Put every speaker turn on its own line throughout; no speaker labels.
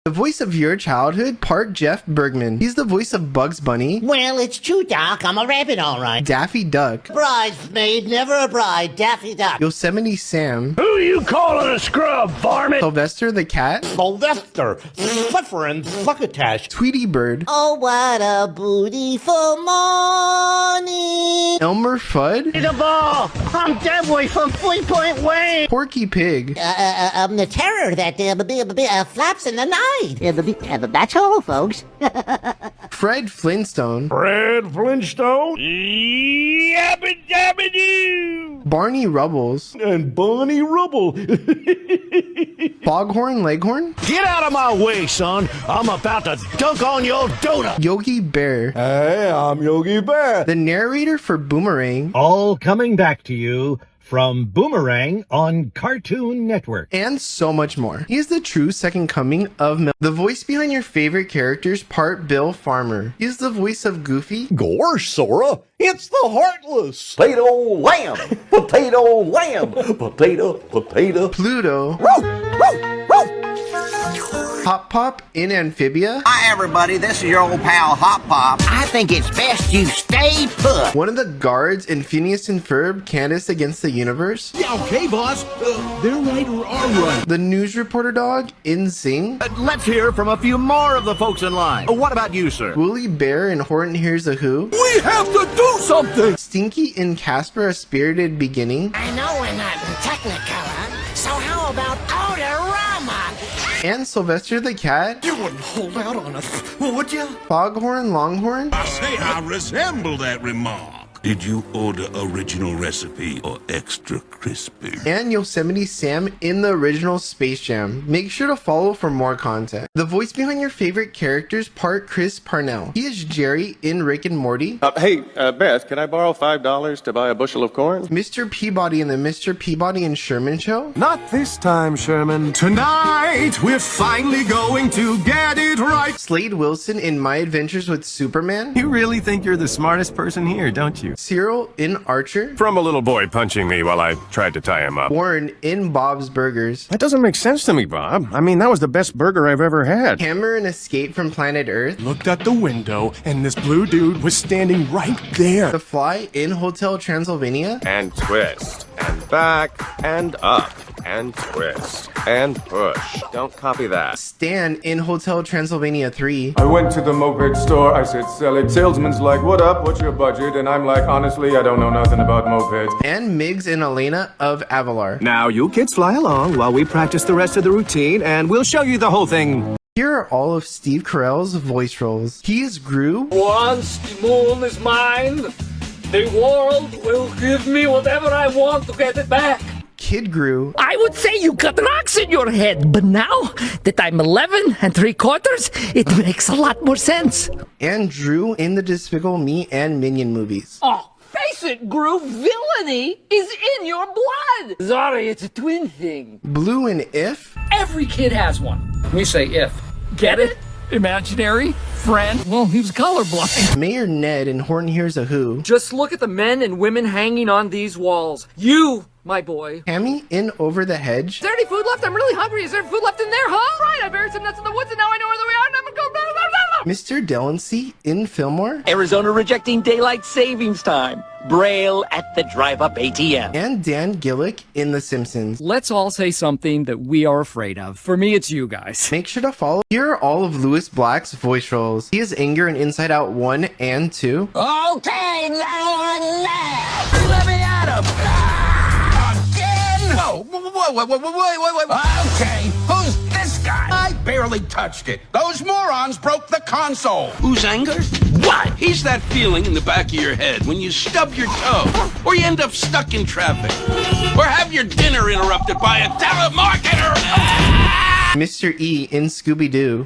The voice of your childhood, part Jeff Bergman. He's the voice of Bugs Bunny.
Well, it's true, Doc. I'm a rabbit, all right.
Daffy Duck.
Bridesmaid, never a bride. Daffy Duck.
Yosemite Sam.
Who you calling a scrub, varmint?
Sylvester the Cat.
Sylvester, Fluffer and Succotash.
Tweety Bird.
Oh, what a beautiful morning.
Elmer Fudd.
The ball! I'm Dead Boy from 3-Point Wayne!
Porky Pig.
The terror that flaps in the night. That's all, folks.
Fred Flintstone.
Fred Flintstone? Yabba dabba doo!
Barney Rubbles.
And Bonnie Rubble.
Foghorn Leghorn.
Get out of my way, son! I'm about to dunk on your donut!
Yogi Bear.
Hey, I'm Yogi Bear.
The narrator for Boomerang.
All coming back to you from Boomerang on Cartoon Network.
And so much more. He is the true second coming of the voice behind your favorite characters, part Bill Farmer. He is the voice of Goofy.
Gosh, Sora, it's the Heartless.
Potato lamb, potato lamb, potato.
Pluto. Hop Pop in Amphibia.
Hi everybody, this is your old pal Hop Pop. I think it's best you stay put.
One of the guards in Phineas and Ferb, Candace Against the Universe.
Yeah, okay, boss. They're right or are right.
The news reporter dog in Zing.
Let's hear from a few more of the folks in line. What about you, sir?
Woolly Bear in Horton Hears a Who.
We have to do something!
Stinky in Casper, A Spirited Beginning.
I know we're not in Technicolor, so how about Odorama?
And Sylvester the Cat.
You wouldn't hold out on us, would you?
Foghorn Longhorn.
I say I resemble that remark. Did you order original recipe or extra crispy?
And Yosemite Sam in the original Space Jam. Make sure to follow for more content. The voice behind your favorite characters, part Chris Parnell. He is Jerry in Rick and Morty.
Hey, Beth, can I borrow $5 to buy a bushel of corn?
Mr. Peabody in the Mr. Peabody and Sherman Show.
Not this time, Sherman. Tonight, we're finally going to get it right.
Slade Wilson in My Adventures with Superman.
You really think you're the smartest person here, don't you?
Cyril in Archer.
From a little boy punching me while I tried to tie him up.
Warren in Bob's Burgers.
That doesn't make sense to me, Bob. I mean, that was the best burger I've ever had.
Hammer in Escape from Planet Earth.
Looked at the window, and this blue dude was standing right there.
The Fly in Hotel Transylvania.
And twist, and back, and up, and twist, and push. Don't copy that.
Stan in Hotel Transylvania 3.
I went to the moped store, I said sell it. Salesman's like, what up, what's your budget? And I'm like, honestly, I don't know nothing about mopeds.
And Miggs and Elena of Avalar.
Now you kids fly along while we practice the rest of the routine, and we'll show you the whole thing.
Here are all of Steve Carell's voice roles. He is Gru.
Once the moon is mine, the world will give me whatever I want to get it back.
Kid Gru.
I would say you got rocks in your head, but now that I'm 11 3/4, it makes a lot more sense.
And Drew in the Despicable Me and Minion movies.
Oh, face it, Gru, villainy is in your blood. Sorry, it's a twin thing.
Blue in If.
Every kid has one. We say if. Get it? Imaginary friend. Well, he was colorblind.
Mayor Ned in Horton Hears a Who.
Just look at the men and women hanging on these walls. You, my boy.
Hammy in Over the Hedge.
Is there any food left? I'm really hungry. Is there food left in there, huh? Right, I buried some nuts in the woods and now I know where they are. I'm gonna go.
Mr. Delancey in Fillmore.
Arizona rejecting daylight savings time. Braille at the drive-up ATM.
And Dan Gillick in The Simpsons.
Let's all say something that we are afraid of. For me, it's you guys.
Make sure to follow. Here are all of Louis Black's voice roles. He is Anger in Inside Out 1 and 2.
Okay, let me at him. Again?
No, wait.
Okay, who's this guy? I barely touched it. Those morons broke the console. Who's Anger? What? He's that feeling in the back of your head when you stub your toe, or you end up stuck in traffic, or have your dinner interrupted by a telemarketer.
Mr. E in Scooby-Doo.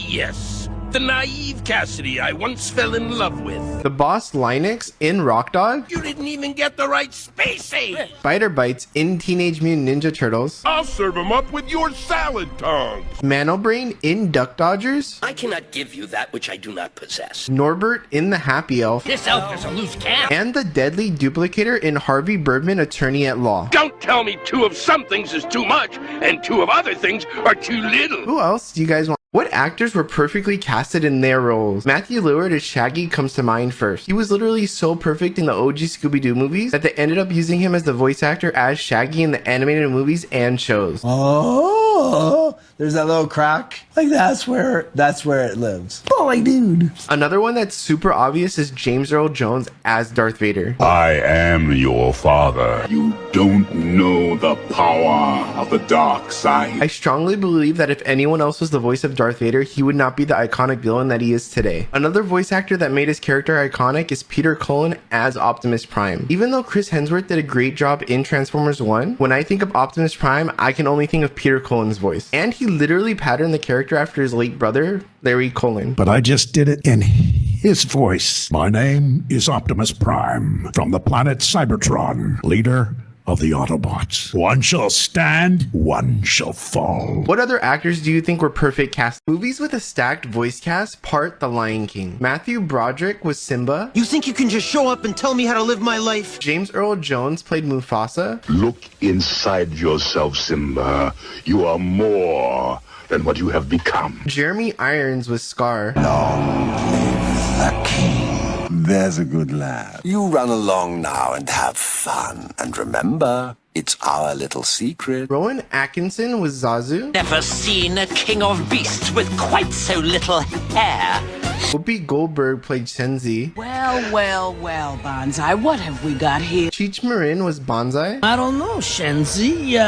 Yes. The naive Cassidy I once fell in love with.
The boss Linux in Rock Dog.
You didn't even get the right space age.
Spider Bites in Teenage Mutant Ninja Turtles.
I'll serve him up with your salad tongs.
Manobrain in Duck Dodgers.
I cannot give you that which I do not possess.
Norbert in The Happy Elf.
This elf is a loose cannon.
And the Deadly Duplicator in Harvey Birdman, Attorney at Law.
Don't tell me two of some things is too much and two of other things are too little.
Who else do you guys want? What actors were perfectly casted in their roles? Matthew Lillard as Shaggy comes to mind first. He was literally so perfect in the OG Scooby-Doo movies that they ended up using him as the voice actor as Shaggy in the animated movies and shows.
Oh, there's that little crack. Like that's where it lives. Boy, dude.
Another one that's super obvious is James Earl Jones as Darth Vader.
I am your father. You don't know the power of the dark side.
I strongly believe that if anyone else was the voice of Darth Vader, he would not be the iconic villain that he is today. Another voice actor that made his character iconic is Peter Cullen as Optimus Prime. Even though Chris Hemsworth did a great job in Transformers 1, when I think of Optimus Prime, I can only think of Peter Cullen's voice. And he literally patterned the character after his late brother, Larry Cullen.
But I just did it in his voice. My name is Optimus Prime, from the planet Cybertron, leader of the Autobots. One shall stand, one shall fall.
What other actors do you think were perfect cast? Movies with a stacked voice cast, part The Lion King. Matthew Broderick was Simba.
You think you can just show up and tell me how to live my life?
James Earl Jones played Mufasa.
Look inside yourself, Simba. You are more than what you have become.
Jeremy Irons was Scar.
Long live the king. There's a good lad. You run along now and have fun. And remember, it's our little secret.
Rowan Atkinson was Zazu.
Never seen a king of beasts with quite so little hair.
Whoopi Goldberg played Shenzi.
Well, Banzai, what have we got here?
Cheech Marin was Banzai.
I don't know, Shenzi.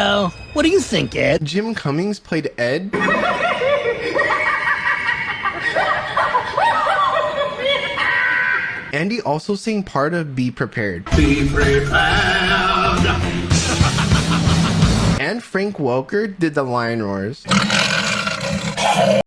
What do you think, Ed?
Jim Cummings played Ed. Andy also sang part of Be Prepared.
Be prepared.
And Frank Welker did the Lion Roars.